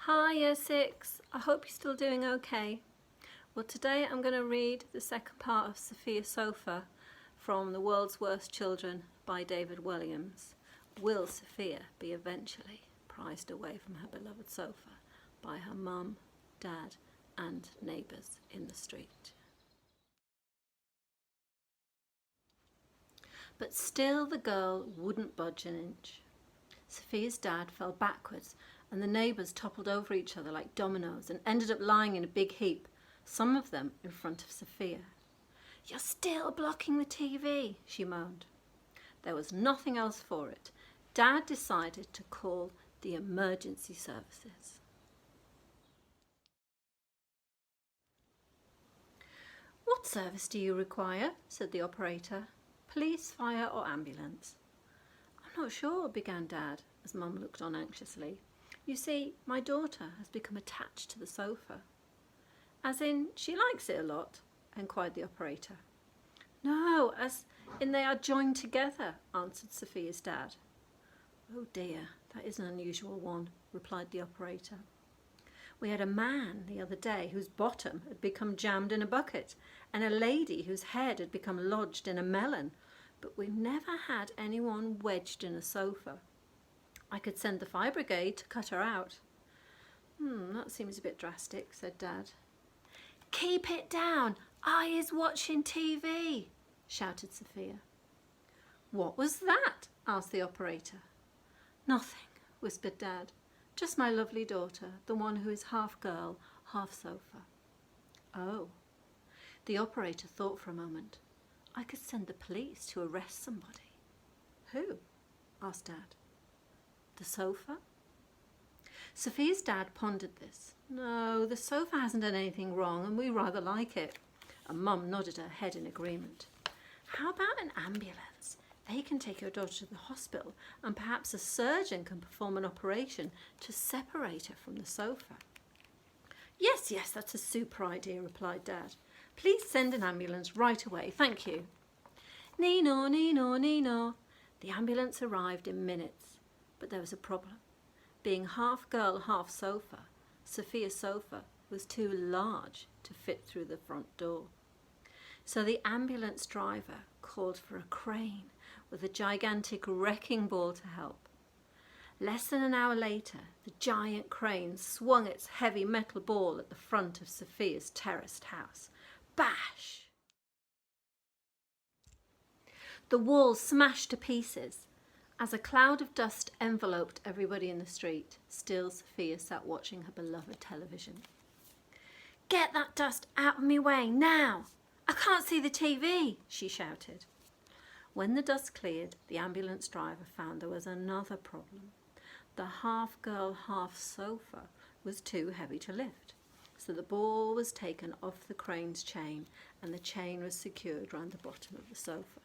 Hi Year 6, I hope you're still doing okay. Well, today I'm going to read the second part of Sofia Sofa from The World's Worst Children by David Williams. Will Sophia be eventually prized away from her beloved sofa by her mum, dad and neighbours in the street? But still the girl wouldn't budge an inch. Sophia's dad fell backwards and the neighbours toppled over each other like dominoes and ended up lying in a big heap, some of them in front of Sophia. "You're still blocking the TV," she moaned. There was nothing else for it. Dad decided to call the emergency services. "What service do you require?" said the operator. "Police, fire or ambulance?" "I'm not sure," began Dad, as Mum looked on anxiously. "You see, my daughter has become attached to the sofa." "As in, she likes it a lot?" enquired the operator. "No, as in they are joined together," answered Sophia's dad. "Oh dear, that is an unusual one," replied the operator. "We had a man the other day whose bottom had become jammed in a bucket, and a lady whose head had become lodged in a melon, but we've never had anyone wedged in a sofa. I could send the fire brigade to cut her out." That seems a bit drastic," said Dad. "Keep it down, I is watching TV," shouted Sophia. "What was that?" asked the operator. "Nothing," whispered Dad. "Just my lovely daughter, the one who is half girl, half sofa." "Oh." The operator thought for a moment. "I could send the police to arrest somebody." "Who?" asked Dad. "The sofa?" Sophia's dad pondered this. "No, the sofa hasn't done anything wrong and we rather like it." And Mum nodded her head in agreement. "How about an ambulance? They can take your daughter to the hospital and perhaps a surgeon can perform an operation to separate her from the sofa." Yes, that's a super idea," replied Dad. "Please send an ambulance right away, thank you." "Nee-no, nee-no, nee-no." The ambulance arrived in minutes, but there was a problem. Being half girl, half sofa, Sophia's sofa was too large to fit through the front door. So the ambulance driver called for a crane with a gigantic wrecking ball to help. Less than an hour later, the giant crane swung its heavy metal ball at the front of Sophia's terraced house. Bash! The wall smashed to pieces. As a cloud of dust enveloped everybody in the street, still Sophia sat watching her beloved television. "Get that dust out of me way, now! I can't see the TV," she shouted. When the dust cleared, the ambulance driver found there was another problem. The half girl, half sofa was too heavy to lift. So the ball was taken off the crane's chain and the chain was secured round the bottom of the sofa.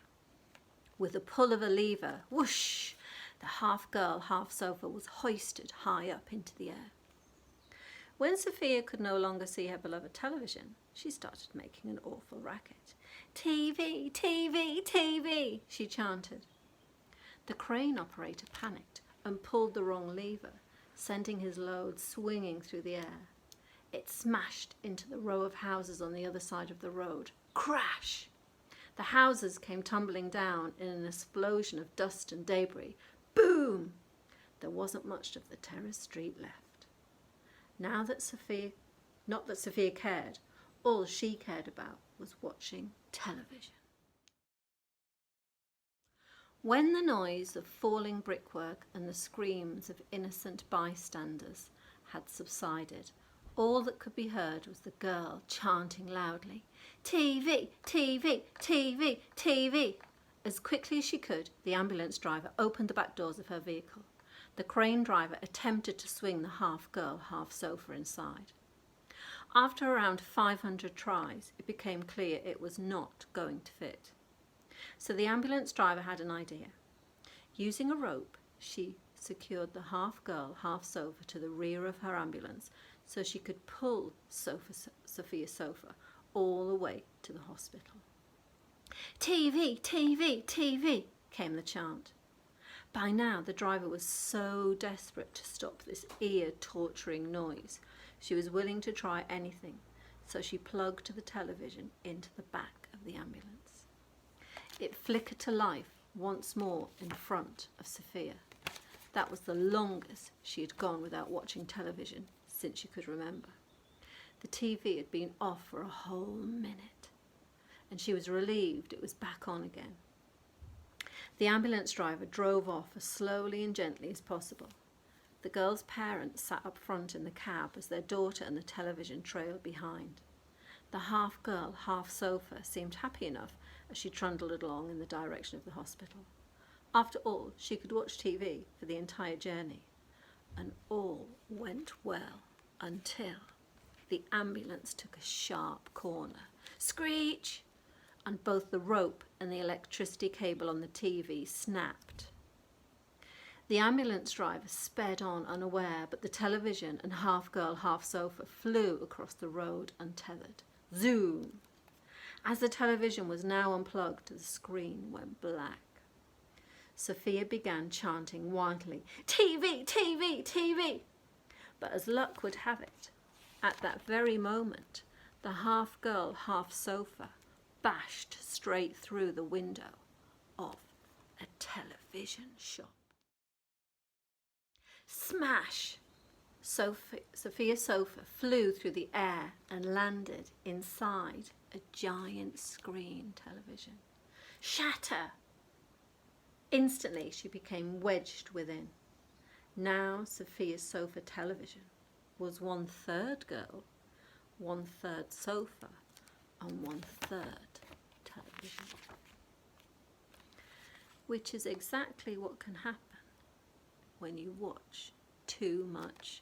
With a pull of a lever, whoosh, the half girl, half sofa was hoisted high up into the air. When Sophia could no longer see her beloved television, she started making an awful racket. "TV, TV, TV," she chanted. The crane operator panicked and pulled the wrong lever, sending his load swinging through the air. It smashed into the row of houses on the other side of the road. Crash! The houses came tumbling down in an explosion of dust and debris. Boom! There wasn't much of the terraced street left. Not that Sophia cared. All she cared about was watching television. When the noise of falling brickwork and the screams of innocent bystanders had subsided, all that could be heard was the girl chanting loudly, "TV, TV, TV, TV." As quickly as she could, the ambulance driver opened the back doors of her vehicle. The crane driver attempted to swing the half girl, half sofa inside. After around 500 tries, it became clear it was not going to fit. So the ambulance driver had an idea. Using a rope, she secured the half girl, half sofa to the rear of her ambulance so she could pull Sophia's sofa all the way to the hospital. "TV, TV, TV," came the chant. By now, the driver was so desperate to stop this ear-torturing noise, she was willing to try anything, so she plugged the television into the back of the ambulance. It flickered to life once more in front of Sofia. That was the longest she had gone without watching television since she could remember. The TV had been off for a whole minute, and she was relieved it was back on again. The ambulance driver drove off as slowly and gently as possible. The girl's parents sat up front in the cab as their daughter and the television trailed behind. The half girl, half sofa seemed happy enough as she trundled along in the direction of the hospital. After all, she could watch TV for the entire journey. And all went well until the ambulance took a sharp corner. Screech! And both the rope and the electricity cable on the TV snapped. The ambulance driver sped on unaware, but the television and half girl, half sofa flew across the road untethered. Zoom! As the television was now unplugged, the screen went black. Sofia began chanting wildly, "TV, TV, TV!" But as luck would have it, at that very moment, the half girl, half sofa bashed straight through the window of a television shop. Smash! Sofia Sofa flew through the air and landed inside a giant screen television. Shatter! Instantly she became wedged within. Now Sofia's Sofa television was 1/3 girl, 1/3 sofa, and 1/3 television. Which is exactly what can happen when you watch too much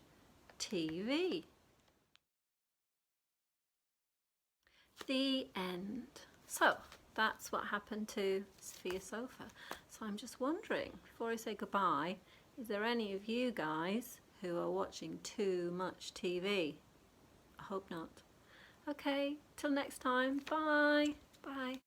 TV. The end. So that's what happened to Sofia Sofa. So I'm just wondering, before I say goodbye, is there any of you guys who are watching too much TV? I hope not. Okay, till next time. Bye. Bye.